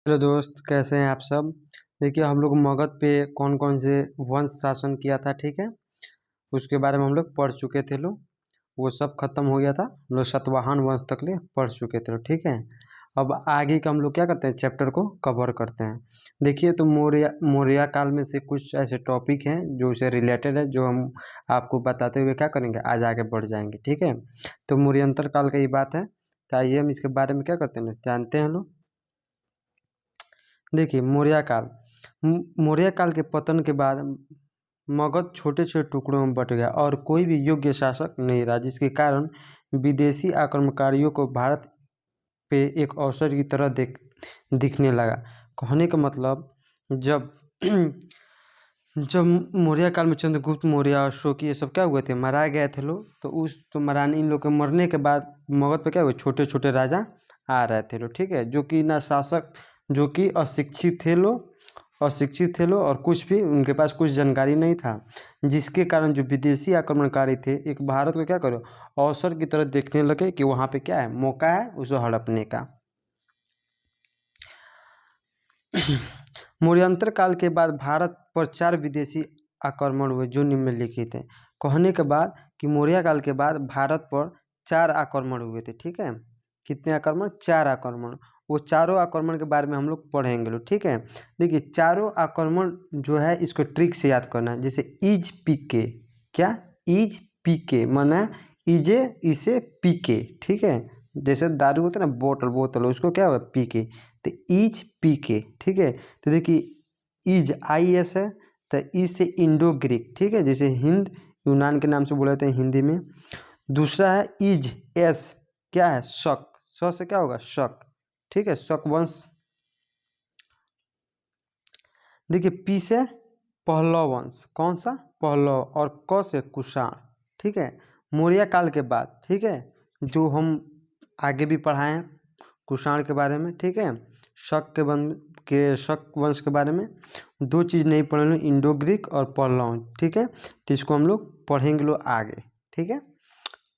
Hello दोस्त, कैसे हैं आप सब। देखिए, हम लोग मगध पे कौन कौन से वंश शासन किया था, ठीक है। उसके बारे में हम लोग पढ़ चुके थे लोग। वो सब खत्म हो गया था, हम लोग सातवाहन वंश तक ले पढ़ चुके थे लोग, ठीक है। अब आगे का हम लोग क्या करते हैं, चैप्टर को कवर करते हैं। देखिए, तो मौर्य मौर्य काल में से कुछ ऐसे टॉपिक हैं जो उससे रिलेटेड है, जो हम आपको बताते हुए क्या करेंगे, आज आगे बढ़ जाएंगे, ठीक है। तो मौर्यंतर काल का ये बात है, तो आइए हम इसके बारे में क्या करते हैं, जानते हैं लोग। देखिए, मौर्य काल के पतन के बाद मगध छोटे छोटे टुकड़ों में बट गया और कोई भी योग्य शासक नहीं रहा, जिसके कारण विदेशी आक्रमणकारियों को भारत पे एक अवसर की तरह दिखने लगा। कहने का मतलब, जब जब मौर्य काल में चंद्रगुप्त मौर्य, अशोक, ये सब क्या हुए थे, मराए गए थे लोग। तो मराने इन लोग के मरने के बाद मगध पे क्या हुए, छोटे छोटे राजा आ रहे थे लोग, ठीक है। जो कि ना शासक, जो कि अशिक्षित थे लोग और कुछ भी उनके पास कुछ जानकारी नहीं था, जिसके कारण जो विदेशी आक्रमणकारी थे एक भारत को क्या करो, अवसर की तरह देखने लगे कि वहाँ पे क्या है, मौका है उसे हड़पने का। मौर्यंतर काल के बाद भारत पर 4 विदेशी आक्रमण हुए जो निम्नलिखित हैं। कहने के बाद कि मौर्य काल के बाद भारत पर 4 आक्रमण हुए थे, ठीक है। कितने आक्रमण, 4 आक्रमण। वो चारों आक्रमण के बारे में हम लोग पढ़ेंगे लोग, ठीक है। देखिए, चारों आक्रमण जो है इसको ट्रिक से याद करना है। जैसे इज पी के, क्या, इज पी के माना इजे इसे पी के, ठीक है। जैसे दारू होता है ना, बोतल उसको क्या हुआ, पी के। तो इज पी के, ठीक है। तो देखिए, इज आई एस है, तो इज से इंडो ग्रीक, ठीक है, जैसे हिंद यूनान के नाम से बोले जाते हैं हिंदी में। दूसरा है इज एस, क्या है, शक, स से क्या होगा, शक, ठीक है, शक वंश। देखिए, पी से पहलव वंश, कौन सा, पहलव। और क से कुषाण, ठीक है। मौर्य काल के बाद, ठीक है, जो हम आगे भी पढ़ाए हैं कुषाण के बारे में, ठीक है। शक वंश के बारे में 2 चीज़ नहीं पढ़े लो, इंडो ग्रीक और पहलव, ठीक है। तो इसको हम लोग पढ़ेंगे लो आगे, ठीक है।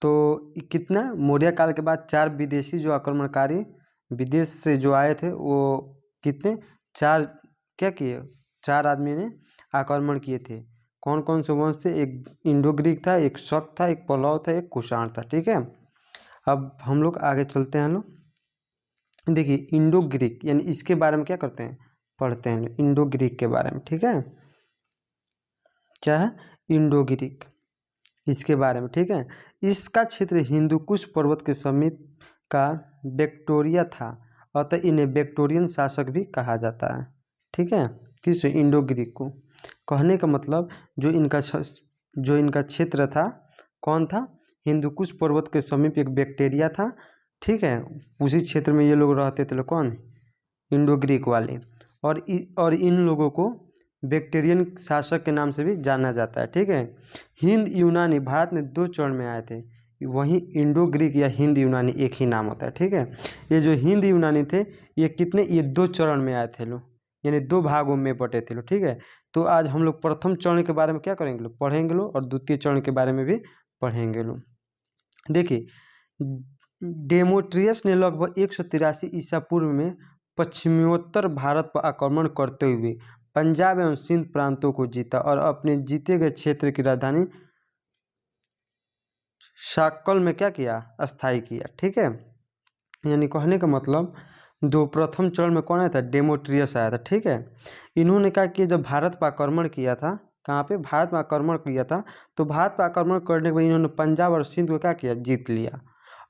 तो कितना, मौर्य काल के बाद 4 विदेशी जो आक्रमणकारी विदेश से जो आए थे, वो कितने, 4 क्या किए, 4 आदमी ने आक्रमण किए थे। कौन कौन से वंश थे, एक इंडो ग्रीक था, एक शक था, एक पहलव था, एक कुषाण था, ठीक है। अब हम लोग आगे चलते हैं लोग। देखिए, इंडो ग्रीक यानी इसके बारे में क्या करते हैं, पढ़ते हैं इंडो ग्रीक के बारे में, ठीक है। क्या है, इंडो ग्रीक, इसके बारे में, ठीक है। इसका क्षेत्र हिंदुकुश पर्वत के समीप का बैक्टोरिया था, अतः इन्हें बैक्टोरियन शासक भी कहा जाता है, ठीक है। किस, इंडो ग्रीक को। कहने का मतलब, जो इनका क्षेत्र था, कौन था, हिंदुकुश पर्वत के समीप एक बैक्टीरिया था, ठीक है। उसी क्षेत्र में ये लोग रहते थे, लोग कौन, इंडो ग्रीक वाले। और इन लोगों को बैक्टीरियन शासक के नाम से भी जाना जाता है, ठीक है। हिंद यूनानी भारत में 2 चरण में आए थे, वहीं इंडो ग्रीक या हिंद यूनानी एक ही नाम होता है, ठीक है। ये जो हिंद यूनानी थे, ये कितने, ये 2 चरण में आए थे लोग, यानी 2 भागों में बटे थे लोग, ठीक है। तो आज हम लोग प्रथम चरण के बारे में क्या करेंगे लोग, पढ़ेंगे लोग, और द्वितीय चरण के बारे में भी पढ़ेंगे लोग। देखिए, डेमोट्रियस ने लगभग 183 ईसा पूर्व में पश्चिमोत्तर भारत पर आक्रमण करते हुए पंजाब एवं सिंध प्रांतों को जीता और अपने जीते गए क्षेत्र की राजधानी शाक्कल में क्या किया, स्थायी किया, ठीक है। यानी कहने का मतलब, दो प्रथम चरण में कौन आया था, डेमोट्रियस आया था, ठीक है। इन्होंने कहा कि जब भारत पर आक्रमण किया था, कहाँ पे, भारत में आक्रमण किया था, तो भारत पर आक्रमण करने के बाद इन्होंने पंजाब और सिंध को क्या किया, जीत लिया।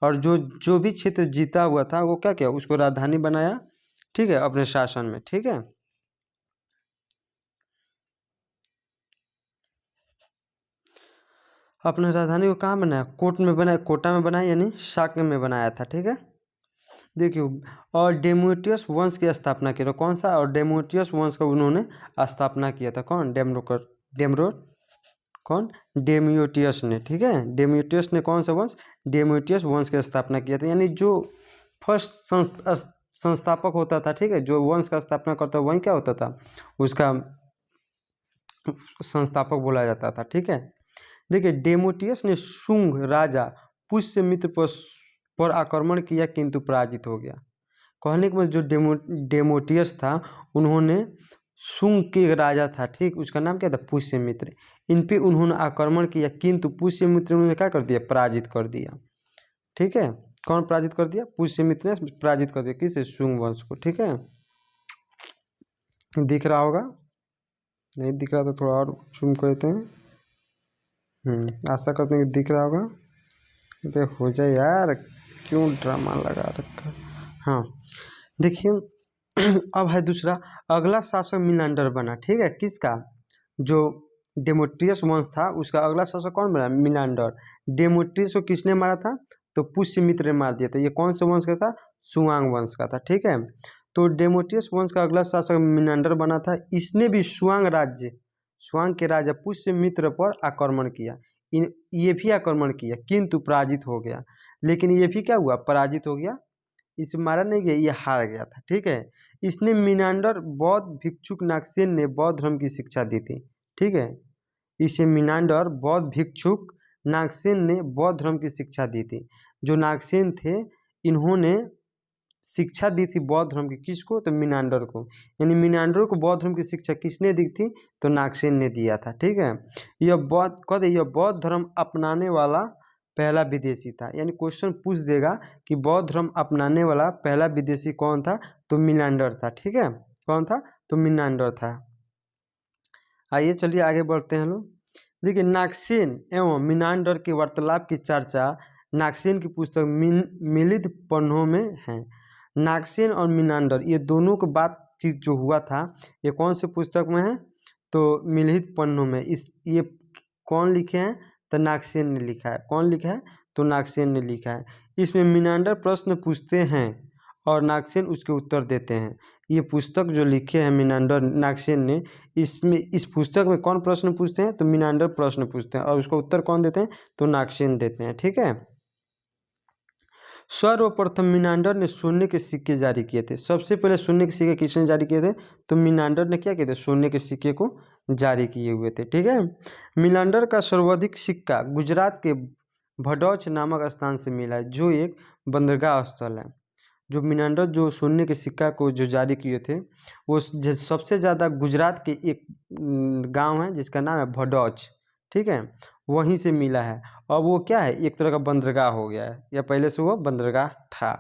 और जो जो भी क्षेत्र जीता हुआ था वो क्या किया, उसको राजधानी बनाया, ठीक है, अपने शासन में, ठीक है। अपने राजधानी को कहाँ बनाया, कोटा में बनाया, यानी शाक्य में बनाया था, ठीक है। देखियो, और डेमोट्रियस वंश की स्थापना किया, कौन सा, और डेमोट्रियस वंश का उन्होंने स्थापना किया था, कौन, कौन, डेमियोटियस ने, ठीक है। डेमियोटियस ने कौन सा वंश, डेमियोटियस वंश की स्थापना किया था। यानी जो फर्स्ट संस्थापक होता था, ठीक है, जो वंश का स्थापना करता वही क्या होता था, उसका संस्थापक बोला जाता था, ठीक है। देखिए, डेमोटियस ने शुंग राजा पुष्यमित्र पर आक्रमण किया, किंतु पराजित हो गया। कहने के मतलब जो डेमोटियस था उन्होंने शुंग के राजा था, ठीक, उसका नाम क्या था, पुष्यमित्र। इन पे उन्होंने आक्रमण किया, किंतु पुष्यमित्र ने उन्हें क्या कर दिया, पराजित कर दिया। ठीक है, कौन पराजित कर दिया, पुष्यमित्र ने पराजित कर दिया, किसे, शुंग वंश को। ठीक है, दिख रहा होगा, नहीं दिख रहा तो थोड़ा और जूम करते हैं। आशा करते हैं कि दिख रहा होगा। अबे हो जाए यार, क्यों ड्रामा लगा रखा। हाँ देखिए अब है दूसरा, अगला शासक मिनांडर बना। ठीक है, किसका, जो डेमोट्रियस वंश था उसका अगला शासक कौन बना, मिनांडर। डेमोट्रियस को किसने मारा था, तो पुष्यमित्र ने मार दिया था। ये कौन से वंश का था, सुआंग वंश का था। ठीक है, तो डेमोट्रियस वंश का अगला शासक मिनांडर बना था। इसने भी सुआंग के राजा पुष्यमित्र पर आक्रमण किया। ये भी आक्रमण किया किंतु पराजित हो गया। लेकिन ये भी क्या हुआ, पराजित हो गया, इसे मारा नहीं गया, ये हार गया था। ठीक है, इसने मिनांडर बौद्ध भिक्षुक नागसेन ने बौद्ध धर्म की शिक्षा दी थी। ठीक है, इसे मिनांडर बौद्ध भिक्षुक नागसेन ने बौद्ध धर्म की शिक्षा दी थी। जो नागसेन थे इन्होंने शिक्षा दी थी बौद्ध धर्म की, किसको, तो मिनांडर को। यानी मिनांडर को बौद्ध धर्म की शिक्षा किसने दी थी, तो नागसेन ने दिया था। ठीक है, यह बौद्ध धर्म अपनाने वाला पहला विदेशी था। यानी क्वेश्चन पूछ देगा कि बौद्ध धर्म अपनाने वाला पहला विदेशी कौन था, तो मिनांडर था। ठीक है, कौन था, तो मिनांडर था। आइए चलिए आगे बढ़ते हैं लोग। देखिए नागसेन एवं मिनांडर के वार्तालाप की चर्चा नागसेन की पुस्तक मिलिंद पन्नों में है। नागसेन और मिनांडर ये दोनों को बातचीत जो हुआ था ये कौन से पुस्तक में है, तो मिलिंद पन्नों में। ये कौन लिखे हैं, तो नागसेन ने लिखा है। कौन लिखा है, तो नागसेन ने लिखा है। इसमें मिनांडर प्रश्न पूछते हैं और नागसेन उसके उत्तर देते हैं। ये पुस्तक जो लिखे हैं मिनांडर नागसेन ने, इसमें इस पुस्तक में कौन प्रश्न पूछते हैं, तो मिनांडर प्रश्न पूछते हैं और उसका उत्तर कौन देते हैं, तो नागसेन देते हैं। ठीक है, सर्वप्रथम मिनांडर ने सोने के सिक्के जारी किए थे। सबसे पहले सोने के सिक्के किसने जारी किए थे, तो मिनांडर ने क्या किए थे, सोने के सिक्के को जारी किए हुए थे। ठीक है, मिनांडर का सर्वाधिक सिक्का गुजरात के भडौच नामक स्थान से मिला है, जो एक बंदरगाह स्थल है। जो मिनांडर जो सोने के सिक्का को जो जारी किए थे वो सबसे ज़्यादा गुजरात के एक गांव है जिसका नाम है भडौच। ठीक है, वहीं से मिला है। और वो क्या है, एक तरह का बंदरगाह हो गया है, या पहले से वो बंदरगाह था।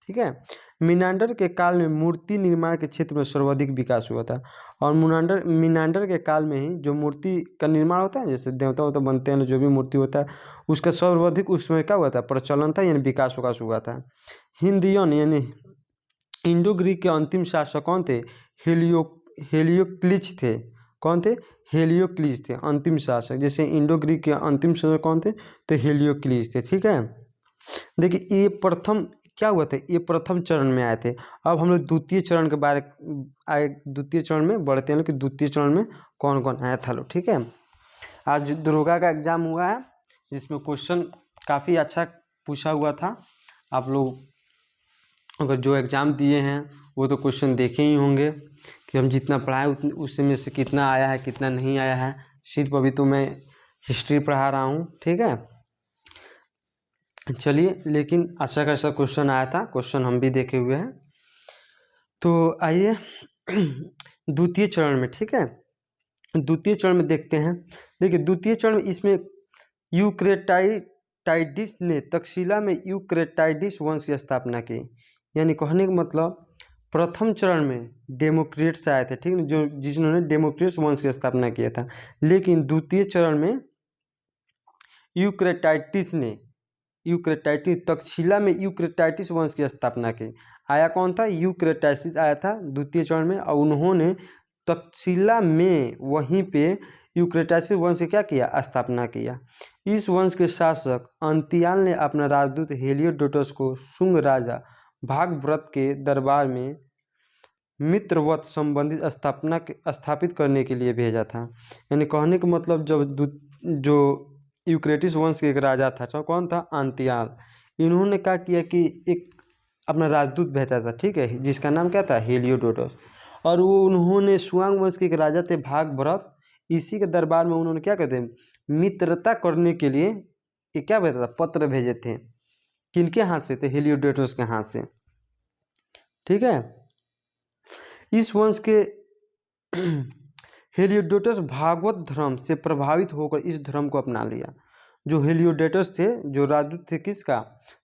ठीक है, मिनांडर के काल में मूर्ति निर्माण के क्षेत्र में सर्वाधिक विकास हुआ था। और मिनांडर के काल में ही जो मूर्ति का निर्माण होता है, जैसे देवता होता बनते हैं, जो भी मूर्ति होता है उसका सर्वाधिक उसमें क्या हुआ था, प्रचलन था, यानी विकास विकास हुआ था। हिंदियन यानी इंडो ग्रीक के अंतिम शासक कौन थे, हेलियोक्लिच थे। कौन थे, हेलियोक्लिच थे अंतिम शासक। जैसे इंडो ग्रीक के अंतिम शासक कौन थे, तो हेलियोक्लिच थे। ठीक है, देखिए ये प्रथम क्या हुआ था, ये प्रथम चरण में आए थे। अब हम लोग द्वितीय चरण के बारे द्वितीय चरण में बढ़ते हैं कि द्वितीय चरण में कौन कौन आया था लोग। ठीक है, आज दरोगा का एग्जाम हुआ है जिसमें क्वेश्चन काफ़ी अच्छा पूछा हुआ था। आप लोग अगर जो एग्ज़ाम दिए हैं वो तो क्वेश्चन देखे ही होंगे कि हम जितना पढ़ाए उसमें से कितना आया है कितना नहीं आया है। सिर्फ अभी तो मैं हिस्ट्री पढ़ा रहा हूँ। ठीक है, चलिए, लेकिन अच्छा खासा क्वेश्चन आया था, क्वेश्चन हम भी देखे हुए हैं। तो आइए द्वितीय चरण में। ठीक है, द्वितीय चरण में देखते हैं। देखिए द्वितीय चरण में इसमें यूक्रेटाइडिस ने तक्षशिला में यूक्रेटाइडिस वंश की स्थापना की। यानी कहने का मतलब प्रथम चरण में डेमोक्रेट्स आए थे, ठीक है, जो जिन्होंने डेमोक्रेट्स वंश की स्थापना किया था। लेकिन द्वितीय चरण में यूक्रेटाइटिस तक्षशिला में यूक्रेटाइटिस वंश की स्थापना की। आया कौन था, यूक्रेटाइटिस आया था द्वितीय चरण में, और उन्होंने तक्षशिला में वहीं पे यूक्रेटाइटिस वंश की क्या किया, स्थापना किया। इस वंश के शासक अंतियाल ने अपना राजदूत हेलियोडोटस को शुंग राजा भागव्रत के दरबार में मित्रवत संबंधित स्थापित करने के लिए भेजा था। यानी कहने का मतलब जब जो यूक्रेटिस वंश के एक राजा था, तो कौन था, अंतियाल। इन्होंने क्या किया कि एक अपना राजदूत भेजा था, ठीक है, जिसका नाम क्या था, हेलियोडोटस। और वो उन्होंने सुआंग वंश के एक राजा थे भागभरत, इसी के दरबार में उन्होंने क्या कहते हैं, मित्रता करने के लिए ये क्या भेजा था, पत्र भेजे थे। किनके हाथ से, थे हेलियोडोटस के हाथ से। ठीक है। इस वंश के हेलियोडोटस भागवत धर्म से प्रभावित होकर इस धर्म को अपना लिया। जो हेलियोडोटस थे, जो राजदूत थे किसका,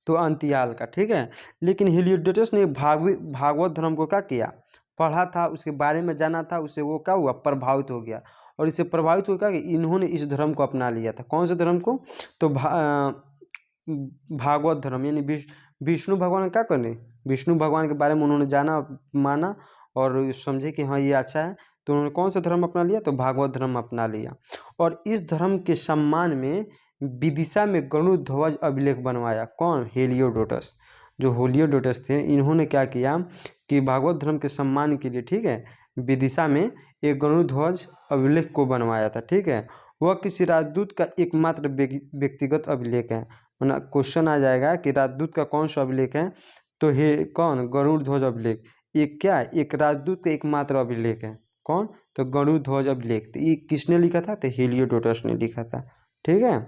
तो अंतियाल का, ठीक है। लेकिन हेलियोडोटस ने भागवत धर्म को क्या किया, पढ़ा था, उसके बारे में जाना था, उससे वो क्या हुआ, प्रभावित हो गया। और इससे प्रभावित होकर कि इन्होंने इस धर्म को अपना लिया था। कौन से धर्म को, तो भागवत धर्म, यानी विष्णु भगवान क्या करने, विष्णु भगवान के बारे में उन्होंने जाना, माना और समझे कि हाँ ये अच्छा है, तो उन्होंने कौन सा धर्म अपना लिया, तो भागवत धर्म अपना लिया। और इस धर्म के सम्मान में विदिशा में गरुड़ ध्वज अभिलेख बनवाया। कौन, हेलियोडोटस। जो हेलियोडोटस थे, इन्होंने क्या किया कि भागवत धर्म के सम्मान के लिए, ठीक है, विदिशा में एक गरुड़ ध्वज अभिलेख को बनवाया था, ठीक है। वह किसी राजदूत का एकमात्र व्यक्तिगत अभिलेख है। वरना क्वेश्चन आ जाएगा कि राजदूत का कौन सा अभिलेख है, तो हे कौन, गरुड़ ध्वज अभिलेख। एक क्या, एक राजदूत का एकमात्र अभिलेख है। कौन, तो गरुड़ ध्वज अभिलेख। तो ये किसने लिखा था, तो हेलियोडोटस ने लिखा था, ठीक है।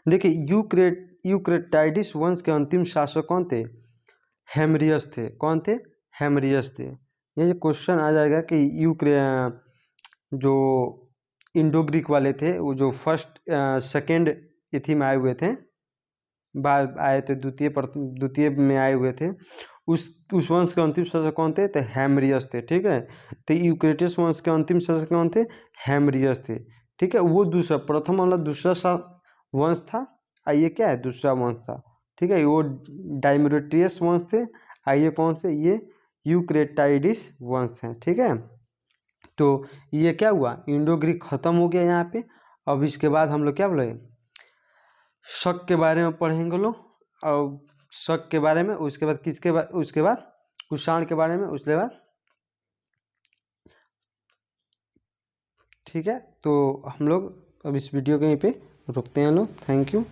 देखिए यूक्रेटाइडिस वंश के अंतिम शासक कौन थे, हेमरियस थे। कौन थे, हेमरियस थे। ये क्वेश्चन आ जाएगा कि जो इंडो ग्रीक वाले थे, वो जो फर्स्ट सेकेंड इथी में आए हुए थे, बार आए थे, द्वितीय में आए हुए थे, उस वंश के अंतिम शासक कौन थे, तो हेमरियस थे, ठीक है। तो यूक्रेटिस वंश के अंतिम शासक कौन थे, हेमरियस थे, ठीक है। वो दूसरा, प्रथम वाला दूसरा वंश था, ये क्या है, दूसरा वंश था, ठीक है। वो डायमेट्रियस वंश थे, ये कौन से, ये यूक्रेटाइडिस वंश हैं, ठीक है। तो ये क्या हुआ, इंडो ग्रीक खत्म हो गया यहाँ पे। अब इसके बाद हम लोग क्या बोले, शक के बारे में पढ़ेंगे लोग, और शक के बारे में, उसके बाद किसके बाद, उसके बाद कुषाण के बारे में, उसके बाद, ठीक है। तो हम लोग अब इस वीडियो को यहीं पे रुकते हैं लोग। Thank you.